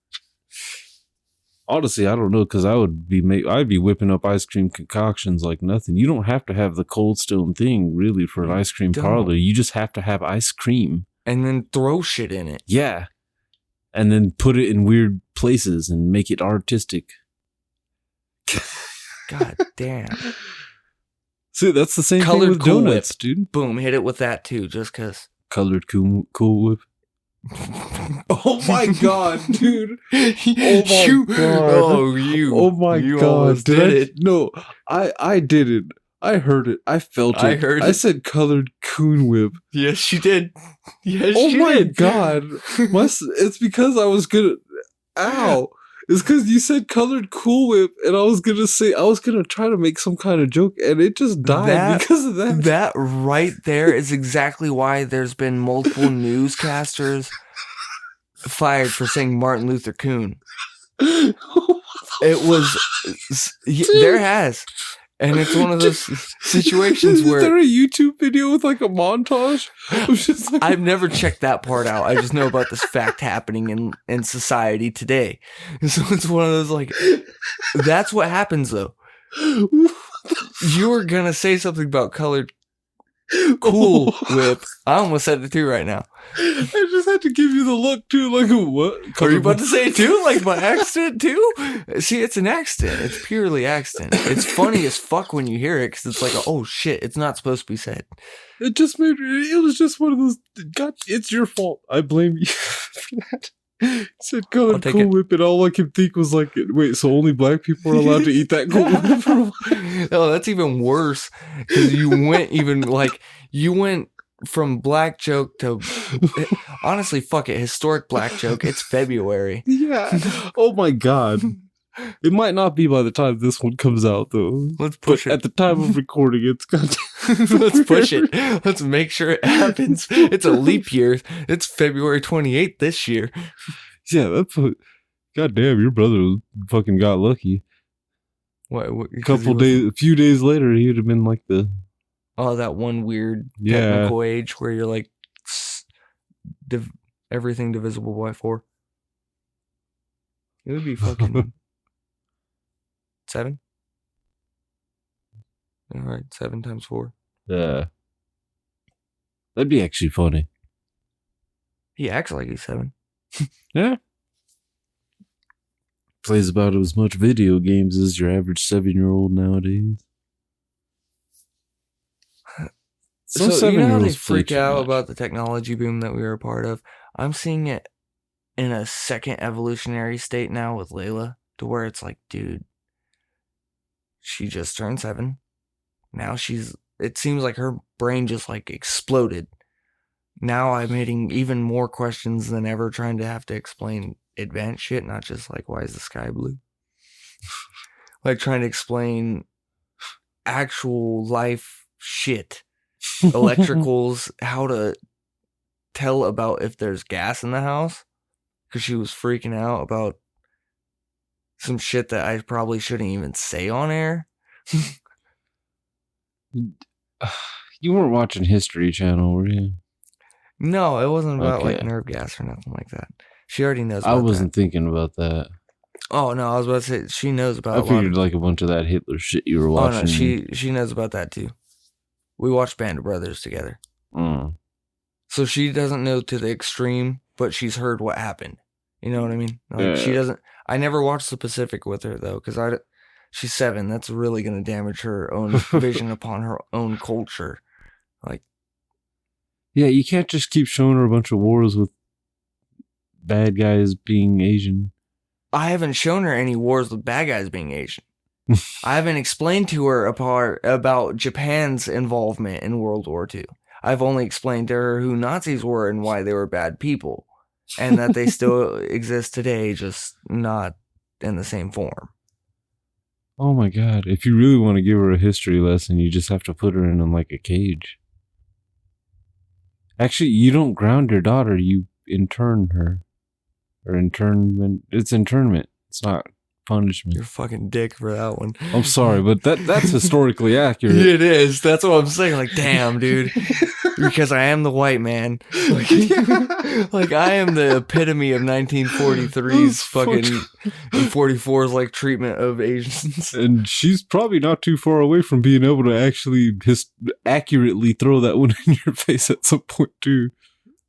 S1: Honestly, I don't know, because I'd be whipping up ice cream concoctions like nothing. You don't have to have the Cold Stone thing, really, for an ice cream parlor. You just have to have ice cream.
S3: And then throw shit in it.
S1: Yeah. And then put it in weird places and make it artistic.
S3: God damn.
S1: See, that's the same thing with donuts, dude.
S3: Boom, hit it with that too, just because.
S1: Colored Cool Whip. Oh my god, dude!
S3: Oh my god! Oh,
S1: Oh my
S3: you
S1: god!
S3: almost did it.
S1: No, I didn't. I heard it. I felt it.
S3: I heard
S1: I
S3: it.
S1: said colored coon whip.
S3: Yes, you did. Yes,
S1: Oh
S3: you
S1: my
S3: did.
S1: god! It's because I was gonna. Ow! It's because you said colored Cool Whip, and I was gonna try to make some kind of joke, and it just died because of that.
S3: That right there is exactly why there's been multiple newscasters fired for saying Martin Luther Coon. It was there has, and it's one of those situations
S1: Is
S3: where
S1: there a YouTube video with like a montage? Just like,
S3: I've never checked that part out. I just know about this fact happening in society today. So it's one of those like, that's what happens though. You were gonna say something about colored Cool Whip. I almost said it too right now.
S1: I just had to give you the look too. Like what?
S3: Are you about to say it too? Like my accent too? See, it's an accident. It's purely accident. It's funny as fuck when you hear it because it's like, oh shit, it's not supposed to be said.
S1: It just made it was just one of those. God, it's your fault. I blame you for that. He said colored Cool Whip, and all I could think was like, wait, so only black people are allowed to eat that Cool Whip?
S3: No, that's even worse because you went from black joke to honestly, fuck it, historic black joke. It's February.
S1: Yeah. Oh my god. It might not be by the time this one comes out though.
S3: Let's push it.
S1: At the time of recording, it's got.
S3: Let's push it. Let's make sure it happens. It's a leap year. It's February 28th this year.
S1: Yeah, that's what. God damn, your brother fucking got lucky.
S3: What?
S1: A few days later, he would have been like the.
S3: Oh, that one weird technical age where you're like everything divisible by 4. It would be fucking 7. All right, 7 times 4.
S1: Yeah, that'd be actually funny.
S3: He acts like he's 7.
S1: Yeah. Plays about as much video games as your average 7-year-old nowadays.
S3: So you know how they freak out about the technology boom that we were a part of? I'm seeing it in a second evolutionary state now with Layla, to where it's like, dude, she just turned 7. Now it seems like her brain just like exploded. Now I'm hitting even more questions than ever, trying to have to explain advanced shit, not just like, why is the sky blue? Like trying to explain actual life shit. Electricals, how to tell about if there's gas in the house, because she was freaking out about some shit that I probably shouldn't even say on air.
S1: You weren't watching History Channel, were you?
S3: No, it wasn't about like nerve gas or nothing like that. She already knows about
S1: I wasn't thinking about that.
S3: Oh no, I was about to say she knows about
S1: I figured like a bunch of that Hitler shit you were watching.
S3: Oh no, she knows about that too. We watched Band of Brothers together. So she doesn't know to the extreme, but she's heard what happened. You know what I mean? Like she doesn't. I never watched The Pacific with her though, because she's 7. That's really going to damage her own vision upon her own culture. Like,
S1: yeah, you can't just keep showing her a bunch of wars with bad guys being Asian.
S3: I haven't shown her any wars with bad guys being Asian. I haven't explained to her about Japan's involvement in World War II. I've only explained to her who Nazis were and why they were bad people, and that they still exist today, just not in the same form.
S1: Oh my god. If you really want to give her a history lesson, you just have to put her in like a cage. Actually, you don't ground your daughter, you intern her. Or internment. It's internment. It's not punishment.
S3: You're a fucking dick for that one.
S1: I'm sorry, but that's historically accurate.
S3: It is. That's what I'm saying. Like, damn, dude. Because I am the white man. Like I am the epitome of 1943's fucking 44's like treatment of Asians.
S1: And she's probably not too far away from being able to actually accurately throw that one in your face at some point too.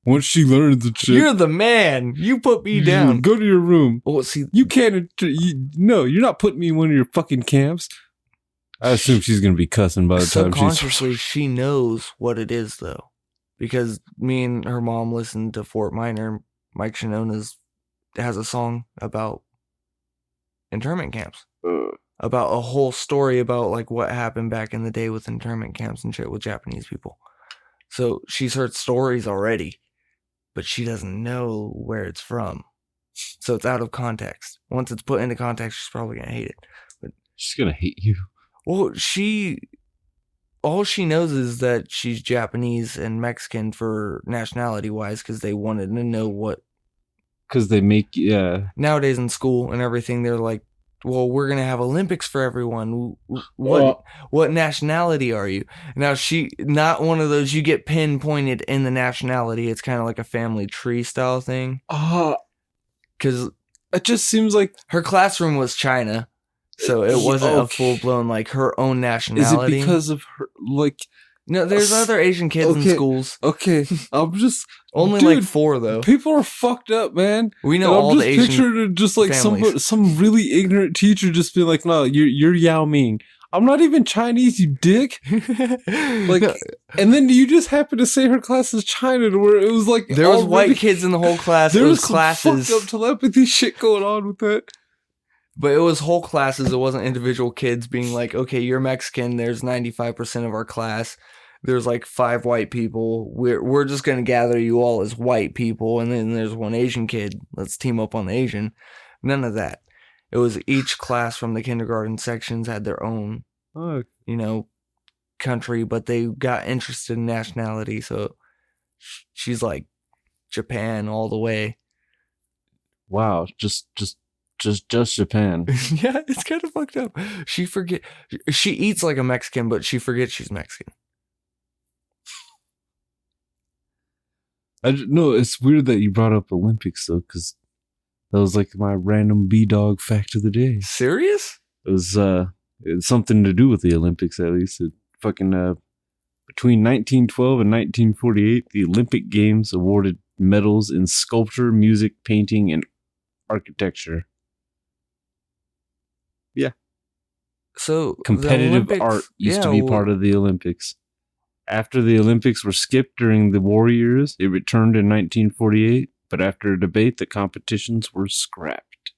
S1: Once she learns the shit.
S3: You're the man. You put me down.
S1: Go to your room.
S3: Well, see,
S1: you can't. No, you're not putting me in one of your fucking camps. I assume she's gonna be cussing by the time she's.
S3: Subconsciously, she knows what it is, though. because me and her mom listened to Fort Minor. Mike Shinoda has a song about internment camps, about a whole story about like what happened back in the day with internment camps and shit with Japanese people. So she's heard stories already, but she doesn't know where it's from. So it's out of context. Once it's put into context, she's probably gonna hate it. But
S1: She's gonna hate you.
S3: well, all she knows is that she's Japanese and Mexican for nationality wise, because they wanted to know what.
S1: Because they make
S3: Nowadays in school and everything, they're like, well, we're gonna have Olympics for everyone. What nationality are you? Now she not one of those you get pinpointed in the nationality. It's kind of like a family tree style thing. Because
S1: it just seems like
S3: her classroom was China, so it wasn't a full blown like her own nationality.
S1: Is it because of her like?
S3: No, there's other Asian kids in schools.
S1: Okay, I'm just
S3: only like 4 though.
S1: People are fucked up, man.
S3: We know all the Asian.
S1: Pictured just like
S3: families.
S1: some really ignorant teacher just be like, "No, you're Yao Ming. I'm not even Chinese, you dick." Like, and then you just happen to say her class is China, to where it was like
S3: there was white kids in the whole class.
S1: There was
S3: classes.
S1: Fucked up telepathy shit going on with that.
S3: But it was whole classes. It wasn't individual kids being like, okay, you're Mexican. There's 95% of our class. There's like 5 white people. We're just going to gather you all as white people. And then there's 1 Asian kid. Let's team up on the Asian. None of that. It was each class from the kindergarten sections had their own, country, but they got interested in nationality. So she's like Japan all the way.
S1: Wow. Just Japan.
S3: Yeah, it's kind of fucked up. She eats like a Mexican, but she forgets she's Mexican.
S1: No, it's weird that you brought up Olympics though, because that was like my random B-Dog fact of the day.
S3: Serious?
S1: It was something to do with the Olympics, at least. It fucking between 1912 and 1948, the Olympic Games awarded medals in sculpture, music, painting, and architecture. Yeah.
S3: So
S1: competitive art used to be part of the Olympics. After the Olympics were skipped during the war years, it returned in 1948, but after a debate, the competitions were scrapped.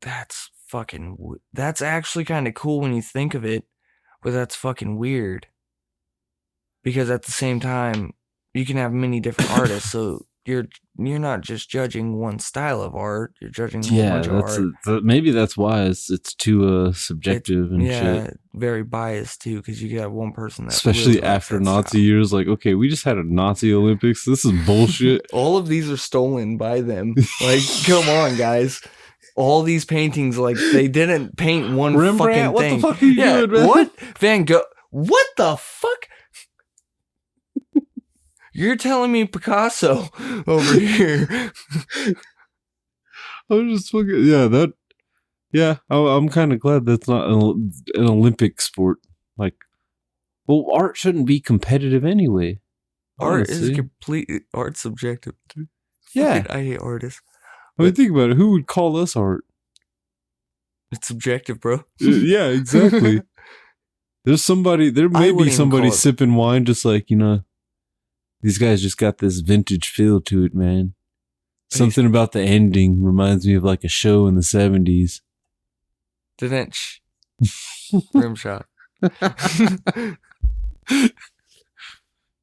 S3: That's actually kind of cool when you think of it, but that's fucking weird. Because at the same time, you can have many different artists, so you're not just judging one style of art, you're judging a whole bunch of art.
S1: Maybe that's why it's too subjective and shit.
S3: Very biased too, because you got one person that
S1: especially
S3: really
S1: after Nazi years, like, okay, we just had a Nazi Olympics. This is bullshit.
S3: All of these are stolen by them. Like, come on, guys. All these paintings, like, they didn't paint one
S1: Rembrandt,
S3: fucking thing.
S1: What the fuck are you doing, man?
S3: What? Van Gogh. What the fuck? You're telling me Picasso over here.
S1: I'm just fucking, I'm kind of glad that's not an Olympic sport. Like, well, art shouldn't be competitive anyway.
S3: Art is art's subjective.
S1: Yeah.
S3: I hate artists.
S1: I mean, think about it. Who would call us art?
S3: It's subjective, bro.
S1: Yeah, exactly. There may be somebody sipping wine just like, these guys just got this vintage feel to it, man. Something about the ending reminds me of like a show in the 70s.
S3: Didn't rim shot.
S1: Have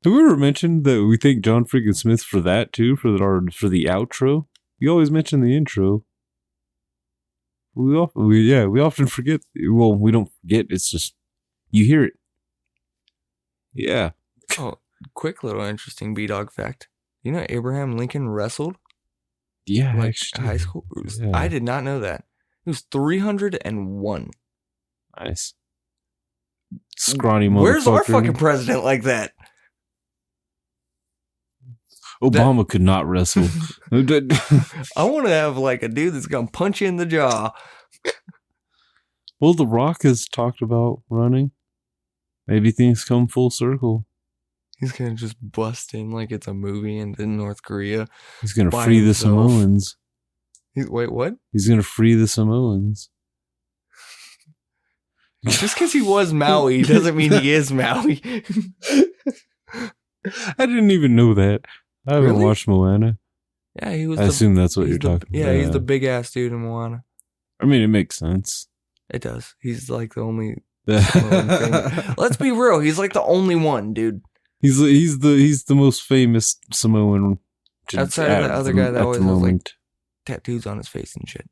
S1: we ever mentioned that we thank John Frickin Smith for that too, for the outro? You always mention the intro. We often forget. Well, we don't forget. It's just you hear it. Yeah.
S3: Oh, quick little interesting B-Dog fact. You know Abraham Lincoln wrestled?
S1: Yeah,
S3: like
S1: actually.
S3: High school. I did not know that. He was 301.
S1: Nice. Scrawny motherfucker.
S3: Where's our fucking president like that?
S1: Obama could not wrestle.
S3: I want to have like a dude that's going to punch you in the jaw.
S1: Well, The Rock has talked about running. Maybe things come full circle.
S3: He's going to just bust in like it's a movie in North Korea.
S1: He's going to free the Samoans.
S3: Wait, what?
S1: He's going to free the Samoans.
S3: Just because he was Maui doesn't mean he is Maui.
S1: I didn't even know that. I haven't
S3: Really?
S1: watched Moana.
S3: Yeah, he was.
S1: I assume that's what
S3: he's
S1: you're talking
S3: yeah,
S1: about.
S3: he's the big ass dude in Moana.
S1: I mean, it makes sense.
S3: It does. He's like the only Samoan thing. Let's be real. He's like the only one, dude.
S1: He's the most famous Samoan.
S3: Outside of the other guy that always has like tattoos on his face and shit.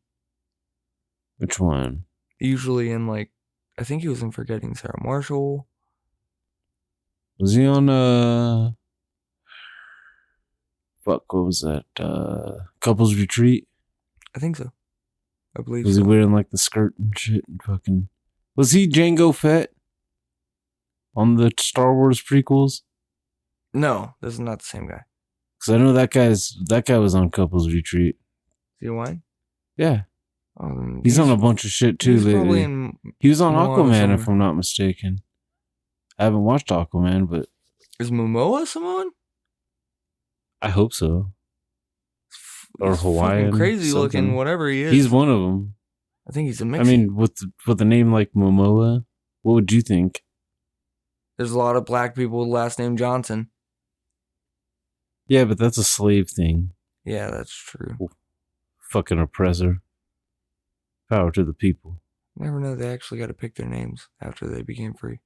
S1: Which one?
S3: Usually in like, I think he was in Forgetting Sarah Marshall.
S1: Was he on fuck, what was that? Couples Retreat?
S3: I think so. I believe
S1: Was
S3: so.
S1: he wearing like the skirt and shit and fucking... Was he Jango Fett? On the Star Wars prequels?
S3: No, this is not the same guy.
S1: Because I know that guy was on Couples Retreat.
S3: See why?
S1: Yeah.
S3: Oh,
S1: He's on a bunch of shit too
S3: he's probably
S1: lately.
S3: in
S1: He was on
S3: Moana
S1: Aquaman,
S3: somewhere.
S1: if I'm not mistaken. I haven't watched Aquaman, but
S3: Is Momoa Samoan?
S1: I hope so. Or
S3: He's
S1: Hawaiian,
S3: fucking crazy
S1: something.
S3: looking, whatever he is.
S1: He's one of them.
S3: I think he's a mix.
S1: I mean, with a name like Momoa, what would you think?
S3: There's a lot of black people with the last name Johnson.
S1: Yeah, but that's a slave thing.
S3: Yeah, that's true.
S1: Fucking oppressor. Power to the people.
S3: Never know they actually got to pick their names after they became free.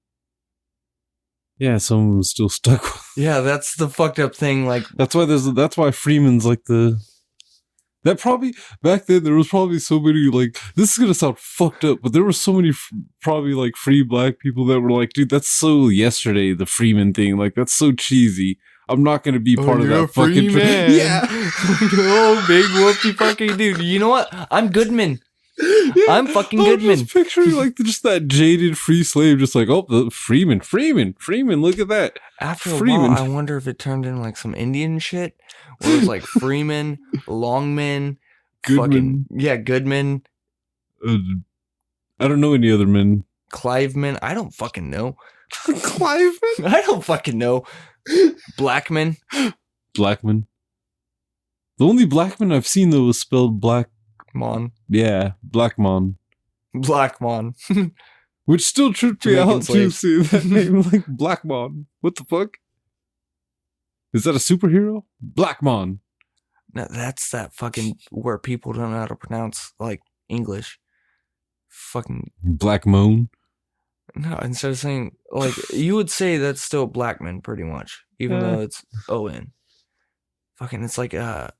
S1: Yeah, someone was still stuck with.
S3: Yeah, that's the fucked up thing. Like,
S1: That's why Freeman's like the. That probably back then there was probably so many like, this is gonna sound fucked up, but there were so many probably like free black people that were like, dude, that's so yesterday, the Freeman thing, like that's so cheesy. I'm not gonna be part of that fucking
S3: man.
S1: yeah.
S3: Oh, big whoopty fucking dude. You know what? I'm Goodman.
S1: Yeah,
S3: I'm fucking
S1: I'm
S3: Goodman.
S1: just picturing like just that jaded free slave, just like, oh, the Freeman, look at that.
S3: After a
S1: Freeman.
S3: while, I wonder if it turned into like some Indian shit, where it was like Freeman, Longman,
S1: Goodman.
S3: Goodman,
S1: I don't know any other men.
S3: Cliveman. I don't fucking know.
S1: Cliveman?
S3: I don't fucking know. Blackman.
S1: Blackman. The only Blackman I've seen though was spelled black.
S3: Mon.
S1: Yeah, Blackmon.
S3: Blackmon.
S1: Which still tripped me
S3: Jamaican
S1: out too,
S3: slaves.
S1: seeing that name like Blackmon. What the fuck? Is that a superhero? Blackmon.
S3: No, that's that fucking where people don't know how to pronounce like English. Fucking
S1: Blackmon.
S3: no, instead of saying like you would say that's still Blackman pretty much, even though it's O-N. Fucking it's like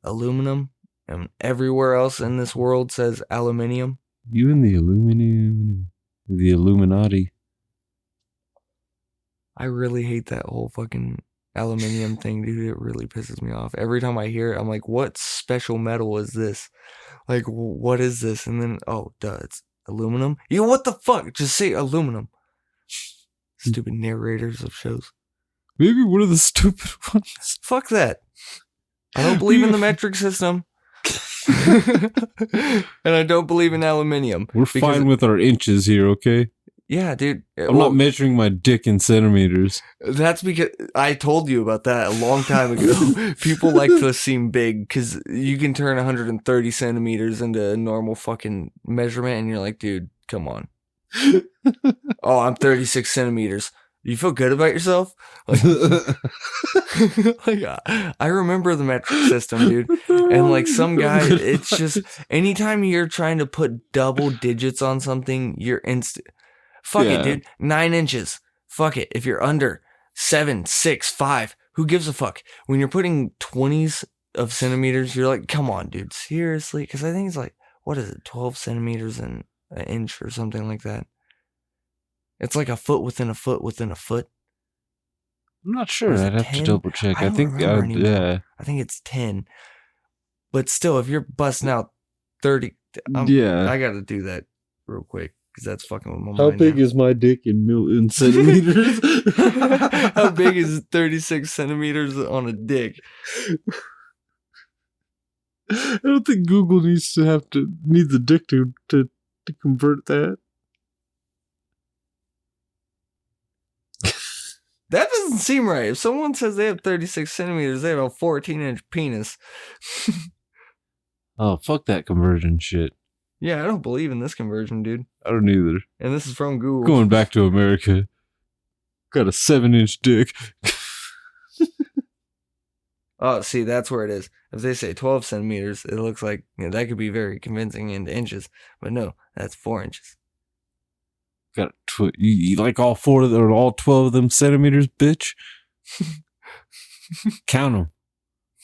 S3: aluminum, and everywhere else in this world says aluminium.
S1: You and the the Illuminati.
S3: I really hate that whole fucking aluminium thing, dude. It really pisses me off. Every time I hear it, I'm like, what special metal is this? Like, what is this? And then, oh, duh, it's aluminum. You know, what the fuck? Just say aluminum. Stupid narrators of shows.
S1: Maybe one of the stupid ones.
S3: Fuck that. I don't believe in the metric system. And I don't believe in aluminium.
S1: We're fine with our inches here, okay?
S3: Yeah, dude.
S1: I'm not measuring my dick in centimeters.
S3: That's because I told you about that a long time ago. People like to seem big because you can turn 130 centimeters into a normal fucking measurement, and you're like, dude, come on. Oh, I'm 36 centimeters. You feel good about yourself? Like, I remember the metric system, dude. And like some guy, it's just anytime you're trying to put double digits on something, you're instant. Fuck it, dude. 9 inches. Fuck it. If you're under 7, 6, 5, who gives a fuck? When you're putting 20s of centimeters, you're like, come on, dude. Seriously? Because I think it's like, what is it? 12 centimeters in an inch or something like that. It's like a foot within a foot within a foot.
S1: I'm not sure.
S3: Was it
S1: I'd have
S3: 10?
S1: to double check.
S3: I
S1: I
S3: don't
S1: think,
S3: remember anymore.
S1: yeah.
S3: I think it's 10. But still, if you're busting out 30,
S1: Yeah.
S3: I got to do that real quick because that's fucking with my
S1: How
S3: mind
S1: big
S3: now.
S1: is my dick in centimeters?
S3: How big is 36 centimeters on a dick?
S1: I don't think Google needs a dick to convert that.
S3: That doesn't seem right. If someone says they have 36 centimeters, they have a 14-inch penis.
S1: Oh, fuck that conversion shit.
S3: Yeah, I don't believe in this conversion, dude.
S1: I don't either.
S3: And this is from Google.
S1: Going back to America. Got a 7-inch dick.
S3: Oh, see, that's where it is. If they say 12 centimeters, it looks like that could be very convincing into inches. But no, that's 4 inches.
S1: Got you like all 4 of them, or all 12 of them centimeters, bitch? Count them.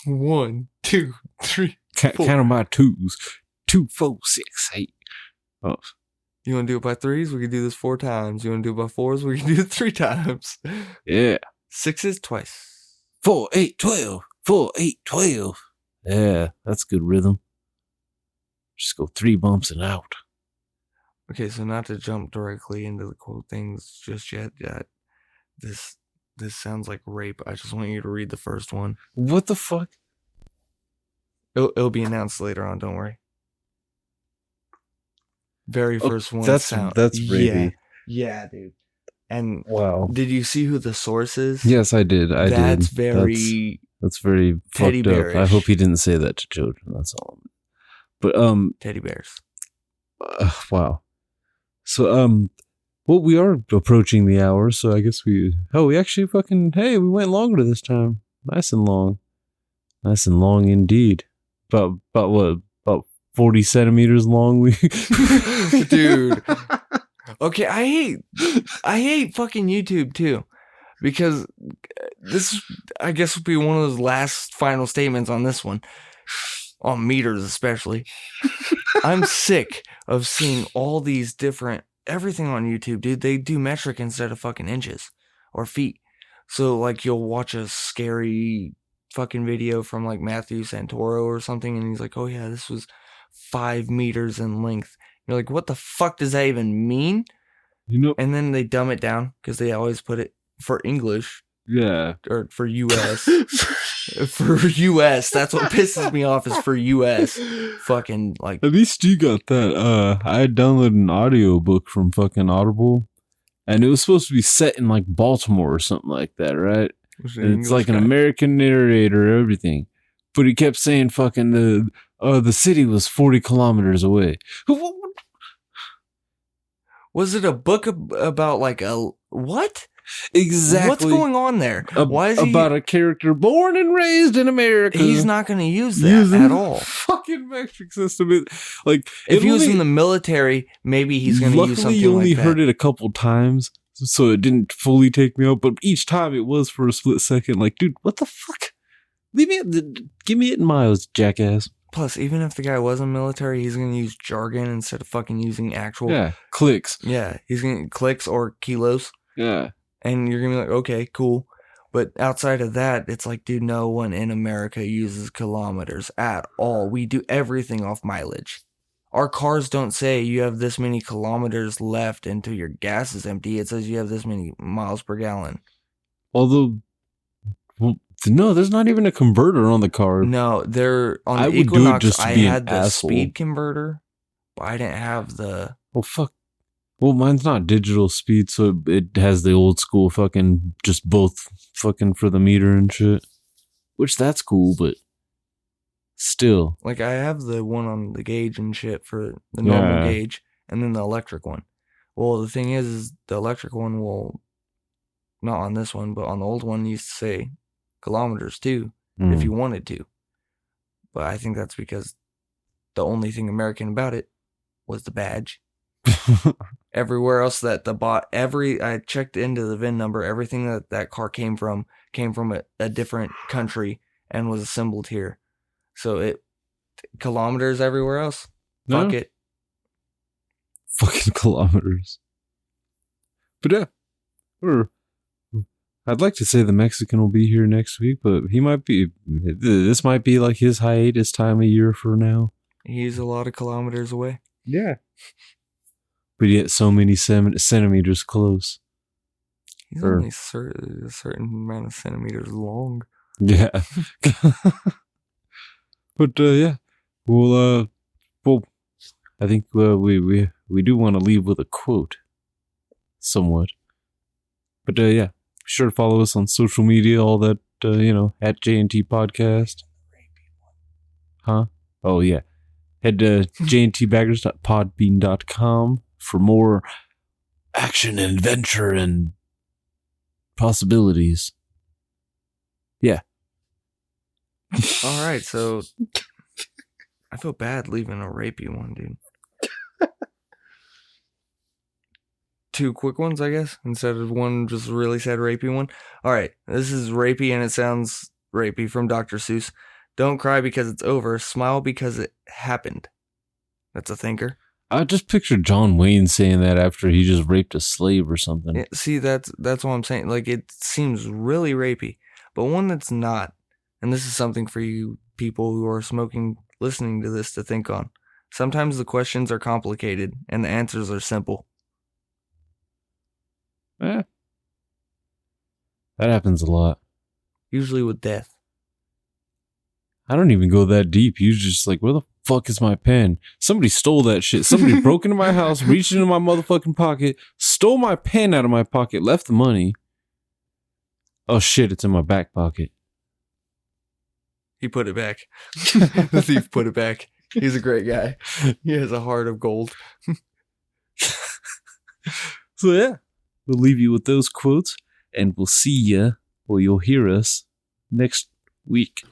S3: 1, 2, 3.
S1: Count them by 2s. 2, 4, 6, 8. Oh.
S3: You want to do it by 3s? We can do this 4 times. You want to do it by 4s? We can do it 3 times.
S1: Yeah.
S3: 6s twice.
S1: 4, 8, 12. 4, 8, 12. Yeah, that's good rhythm. Just go 3 bumps and out.
S3: Okay, so not to jump directly into the quote things just yet. This sounds like rape. I just want you to read the first one.
S1: What the fuck?
S3: It'll be announced later on. Don't worry. Very first one.
S1: That's rapey.
S3: Yeah, dude. And
S1: wow.
S3: Did you see who the source is?
S1: Yes, I did.
S3: That's very.
S1: That's very
S3: teddy
S1: fucked
S3: bearish.
S1: up. I hope he didn't say that to children. That's all. But
S3: teddy bears.
S1: Wow. So well, we are approaching the hour, so I guess we actually we went longer this time. Nice and long indeed. About what? About 40 centimeters long.
S3: Dude. Okay, I hate fucking YouTube too, because this, I guess, would be one of those last final statements on this one, on meters especially. I'm sick of seeing all these different everything on YouTube, dude. They do metric instead of fucking inches or feet. So like you'll watch a scary fucking video from like Matthew Santoro or something, and he's like, oh yeah, this was 5 meters in length. You're like, what the fuck does that even mean? And then they dumb it down because they always put it for English.
S1: Yeah.
S3: Or for US. For US. That's what pisses me off, is for US. Fucking like.
S1: At least you got that. I downloaded an audiobook from fucking Audible, and it was supposed to be set in like Baltimore or something like that, right? It's like an American narrator, everything. But he kept saying fucking the city was 40 kilometers away.
S3: Was it a book about like a what?
S1: Exactly.
S3: What's going on there? Why is he
S1: about a character born and raised in America?
S3: He's not going to use that at all.
S1: Fucking metric system. Like
S3: if he was in the military, maybe he's going to use something like that. Luckily,
S1: you only heard it a couple times, so it didn't fully take me out. But each time it was for a split second. Like, dude, what the fuck? Give me it in miles, jackass.
S3: Plus, even if the guy wasn't military, he's going to use jargon instead of fucking using actual...
S1: Yeah, clicks.
S3: Yeah, he's going to clicks or kilos.
S1: Yeah.
S3: And you're going to be like, okay, cool. But outside of that, it's like, dude, no one in America uses kilometers at all. We do everything off mileage. Our cars don't say you have this many kilometers left until your gas is empty. It says you have this many miles per gallon.
S1: Although... Well, no, there's not even a converter on the car.
S3: No, they're on the Equinox. I had the speed converter, but I didn't have the.
S1: Oh fuck! Well, mine's not digital speed, so it has the old school fucking just both fucking for the meter and shit. Which that's cool, but still.
S3: Like I have the one on the gauge and shit for the normal gauge, and then the electric one. Well, the thing is the electric one will, not on this one, but on the old one, used to say kilometers too, if you wanted to. But I think that's because the only thing American about it was the badge. Everywhere else that the I checked into the VIN number, everything that car came from a different country and was assembled here. So kilometers everywhere else.
S1: No.
S3: Fuck it.
S1: Fucking kilometers. But yeah, I'd like to say the Mexican will be here next week, but this might be like his hiatus time of year for now.
S3: He's a lot of kilometers away.
S1: Yeah. But yet so many centimeters close.
S3: He's only a certain amount of centimeters long.
S1: Yeah. But yeah. Well, I think we do want to leave with a quote. Somewhat. But yeah. Be sure to follow us on social media, all that, at JNT Podcast. Huh? Oh, yeah. Head to jntbaggers.podbean.com for more action and adventure and possibilities. Yeah.
S3: All right, so I feel bad leaving a rapey one, dude. 2 quick ones, I guess, instead of one just really sad rapey one. All right, this is rapey and it sounds rapey from Dr. Seuss. Don't cry because it's over. Smile because it happened. That's a thinker.
S1: I just pictured John Wayne saying that after he just raped a slave or something.
S3: Yeah, see, that's what I'm saying. Like, it seems really rapey, but one that's not. And this is something for you people who are smoking, listening to this to think on. Sometimes the questions are complicated and the answers are simple.
S1: That happens a lot.
S3: Usually with death.
S1: I don't even go that deep. You're just like, where the fuck is my pen? Somebody stole that shit. Somebody broke into my house, reached into my motherfucking pocket, stole my pen out of my pocket, left the money. Oh shit, it's in my back pocket.
S3: He put it back. The thief put it back. He's a great guy. He has a heart of gold.
S1: So yeah, we'll leave you with those quotes, and we'll see ya, or you'll hear us next week.